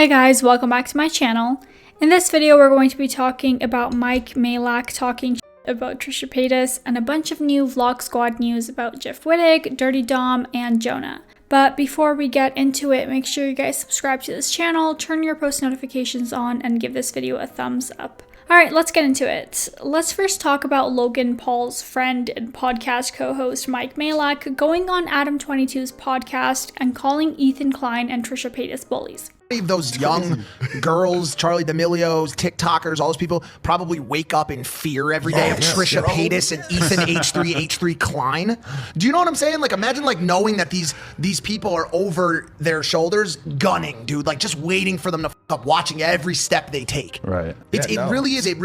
Hey guys, welcome back to my channel. In this video, we're going to be talking about Mike, Malak talking about Trisha Paytas, and a bunch of new Vlog Squad news about Jeff Wittek, Dirty Dom, and Jonah. But before we get into it, make sure you guys subscribe to this channel, turn your post notifications on, and give this video a thumbs up. Alright, let's get into it. Let's first talk about Logan Paul's friend and podcast co-host Mike Malak going on Adam22's podcast and calling Ethan Klein and Trisha Paytas bullies. Those young girls, Charlie D'Amelio's, TikTokers, all those people probably wake up in fear every day of Trisha Paytas and Ethan H3 Klein. Do you know what I'm saying? Like, imagine like knowing that these people are over their shoulders gunning, dude, like just waiting for them to f up, watching every step they take. Right. It really is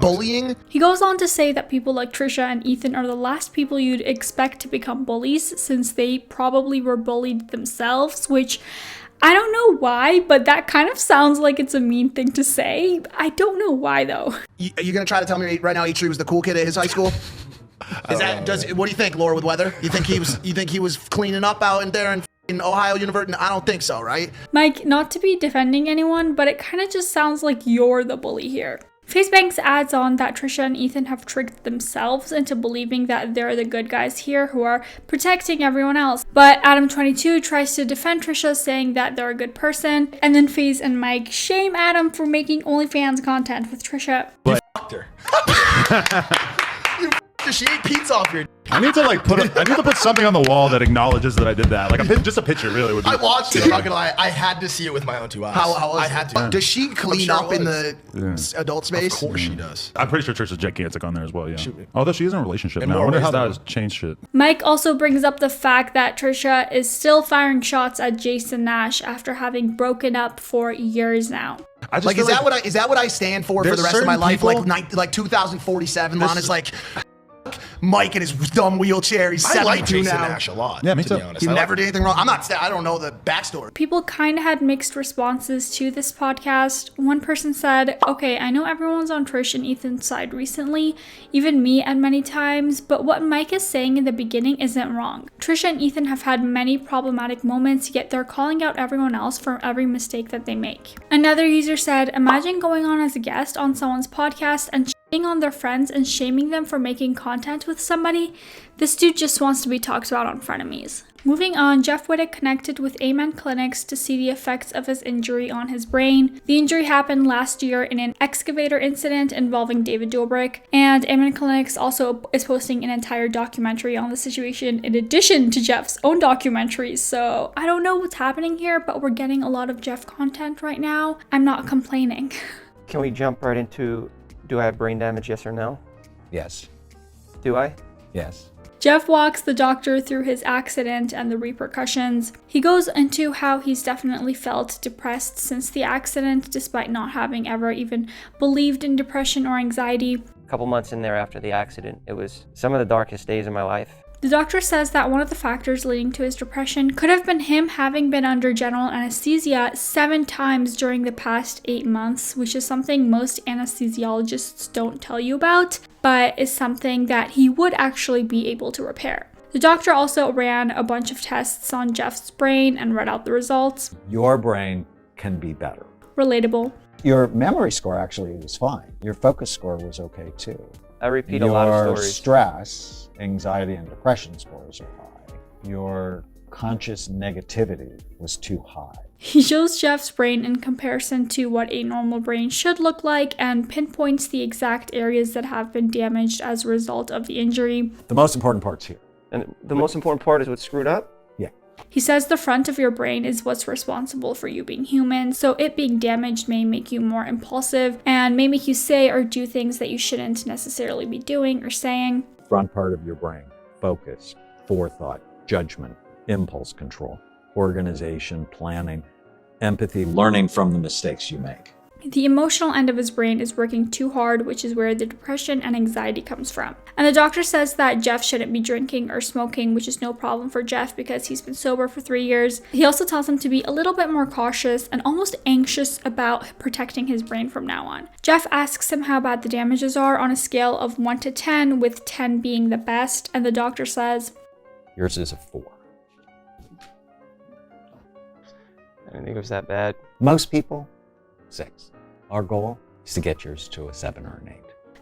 bullying. He goes on to say that people like Trisha and Ethan are the last people you'd expect to become bullies, since they probably were bullied themselves, which I don't know why, but that kind of sounds like it's a mean thing to say. I don't know why though. Are you gonna try to tell me right now H3 was the cool kid at his high school? What do you think, Laura with weather? You think he was cleaning up out in there in Ohio University? I don't think so, right? Mike, not to be defending anyone, but it kind of just sounds like you're the bully here. Faze Banks adds on that Trisha and Ethan have tricked themselves into believing that they're the good guys here who are protecting everyone else. But Adam22 tries to defend Trisha, saying that they're a good person. And then Faze and Mike shame Adam for making OnlyFans content with Trisha. You fucked her. She ate pizza off your. I need to put something on the wall that acknowledges that I did that. Like just a picture, really would be. I watched it. I'm not gonna lie. I had to see it with my own two eyes. How was I had to. Does she clean up in the adult space? Of course she does. I'm pretty sure Trisha's gigantic on there as well. Yeah. Although she is in a relationship now. I more wonder ways how that than has changed shit. Mike also brings up the fact that Trisha is still firing shots at Jason Nash after having broken up for years now. Like, is that what I stand for the rest of my life? People, like 2047. Lana's like, Mike in his dumb wheelchair. He's 72 I like Jason now. Nash a lot. Yeah, me too. To be honest. He never did anything wrong. I don't know the backstory. People kind of had mixed responses to this podcast. One person said, okay, I know everyone's on Trish and Ethan's side recently, even me at many times, but what Mike is saying in the beginning isn't wrong. Trisha and Ethan have had many problematic moments, yet they're calling out everyone else for every mistake that they make. Another user said, imagine going on as a guest on someone's podcast and on their friends and shaming them for making content with somebody. This dude just wants to be talked about on Frenemies. Moving on, Jeff Wittek connected with Amen Clinics to see the effects of his injury on his brain. The injury happened last year in an excavator incident involving David Dobrik, and Amen Clinics also is posting an entire documentary on the situation in addition to Jeff's own documentaries. So I don't know what's happening here, but we're getting a lot of Jeff content right now. I'm not complaining. Can we jump right into, do I have brain damage, yes or no? Yes. Do I? Yes. Jeff walks the doctor through his accident and the repercussions. He goes into how he's definitely felt depressed since the accident, despite not having ever even believed in depression or anxiety. A couple months in there after the accident, it was some of the darkest days of my life. The doctor says that one of the factors leading to his depression could have been him having been under general anesthesia 7 times during the past 8 months, which is something most anesthesiologists don't tell you about, but is something that he would actually be able to repair. The doctor also ran a bunch of tests on Jeff's brain and read out the results. Your brain can be better. Relatable. Your memory score actually was fine. Your focus score was okay too. I repeat a lot of Your stories. stress, anxiety, and depression scores are high. Your conscious negativity was too high. He shows Jeff's brain in comparison to what a normal brain should look like and pinpoints the exact areas that have been damaged as a result of the injury. The most important part's here. And the most important part is what's screwed up? Yeah. He says the front of your brain is what's responsible for you being human, so it being damaged may make you more impulsive and may make you say or do things that you shouldn't necessarily be doing or saying. Front part of your brain, focus, forethought, judgment, impulse control, organization, planning, empathy, learning from the mistakes you make. The emotional end of his brain is working too hard, which is where the depression and anxiety comes from. And the doctor says that Jeff shouldn't be drinking or smoking, which is no problem for Jeff because he's been sober for 3 years. He also tells him to be a little bit more cautious and almost anxious about protecting his brain from now on. Jeff asks him how bad the damages are on a scale of 1 to 10, with 10 being the best, and the doctor says, Yours is a 4. I didn't think it was that bad. Most people, 6. Our goal is to get yours to a 7 or an 8.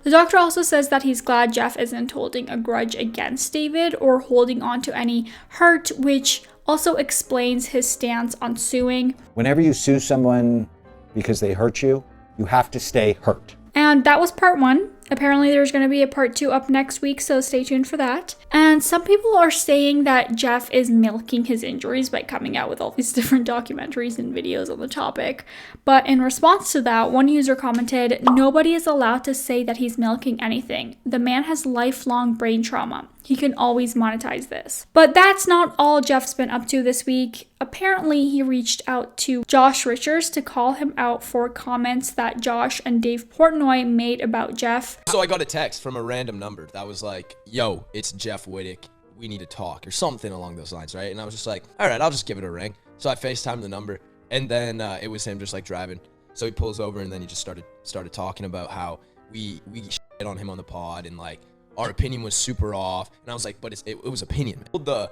The doctor also says that he's glad Jeff isn't holding a grudge against David or holding on to any hurt, which also explains his stance on suing. Whenever you sue someone because they hurt you, you have to stay hurt. And that was part 1. Apparently there's going to be a part 2 up next week, so stay tuned for that. And some people are saying that Jeff is milking his injuries by coming out with all these different documentaries and videos on the topic. But in response to that, one user commented, "Nobody is allowed to say that he's milking anything. The man has lifelong brain trauma. He can always monetize this." But that's not all Jeff's been up to this week. Apparently, he reached out to Josh Richards to call him out for comments that Josh and Dave Portnoy made about Jeff. So I got a text from a random number that was like, "Yo, it's Jeff Wittek. We need to talk," or something along those lines, right? And I was just like, all right, I'll just give it a ring. So I FaceTimed the number, and then it was him just like driving. So he pulls over, and then he just started talking about how we shit on him on the pod, and like our opinion was super off. And I was like, but it was opinion, man.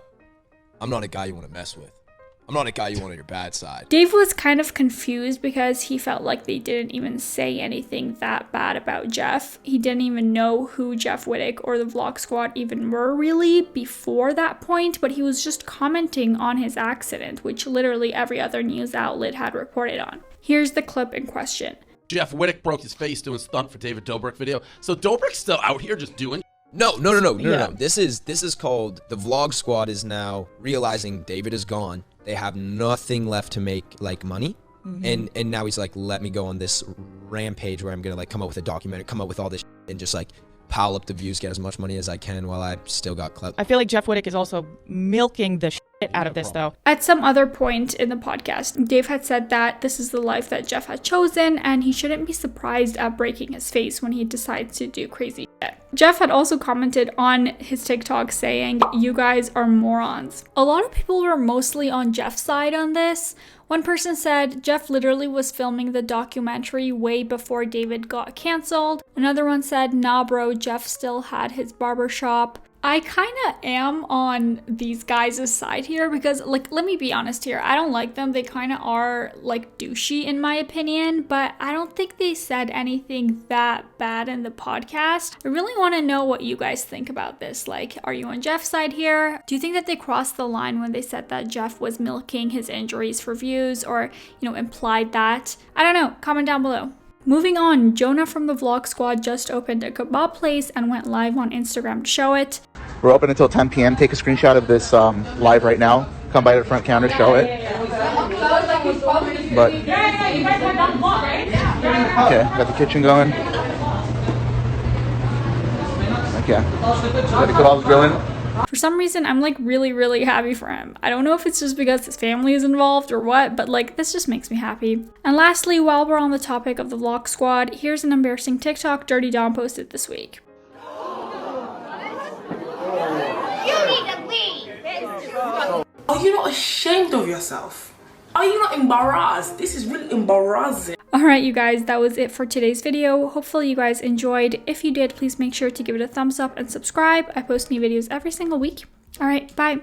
I'm not a guy you want to mess with. I'm not a guy you want on your bad side. Dave was kind of confused because he felt like they didn't even say anything that bad about Jeff. He didn't even know who Jeff Wittek or the Vlog Squad even were really before that point, but he was just commenting on his accident, which literally every other news outlet had reported on. Here's the clip in question. Jeff Wittek broke his face doing stunt for David Dobrik video. So Dobrik's still out here just doing. No. This is called the Vlog Squad is now realizing David is gone. They have nothing left to make like money. And now he's like, let me go on this rampage where I'm gonna like come up with a documentary, come up with all this and just like pile up the views, get as much money as I can while I still got clout. I feel like Jeff Wittek is also milking the shit out of this though. At some other point in the podcast, Dave had said that this is the life that Jeff had chosen and he shouldn't be surprised at breaking his face when he decides to do crazy shit. Jeff had also commented on his TikTok saying, "You guys are morons." A lot of people were mostly on Jeff's side on this. One person said Jeff literally was filming the documentary way before David got canceled. Another one said, "Nah bro, Jeff still had his barbershop." I kind of am on these guys' side here because, like, let me be honest here. I don't like them. They kind of are, like, douchey in my opinion, but I don't think they said anything that bad in the podcast. I really want to know what you guys think about this. Like, are you on Jeff's side here? Do you think that they crossed the line when they said that Jeff was milking his injuries for views or, you know, implied that? I don't know. Comment down below. Moving on, Jonah from the Vlog Squad just opened a kabob place and went live on Instagram to show it. We're open until 10 p.m. Take a screenshot of this live right now. Come by the front counter, show it. But okay, got the kitchen going. Okay, got the kebabs grilling. For some reason, I'm like really happy for him. I don't know if it's just because his family is involved or what, but like this just makes me happy. And lastly, while we're on the topic of the Vlog Squad, here's an embarrassing TikTok Dirty Dom posted this week. Are you not ashamed of yourself? Are you not embarrassed? This is really embarrassing. Alright you guys, that was it for today's video. Hopefully you guys enjoyed. If you did, please make sure to give it a thumbs up and subscribe. I post new videos every single week. Alright, bye.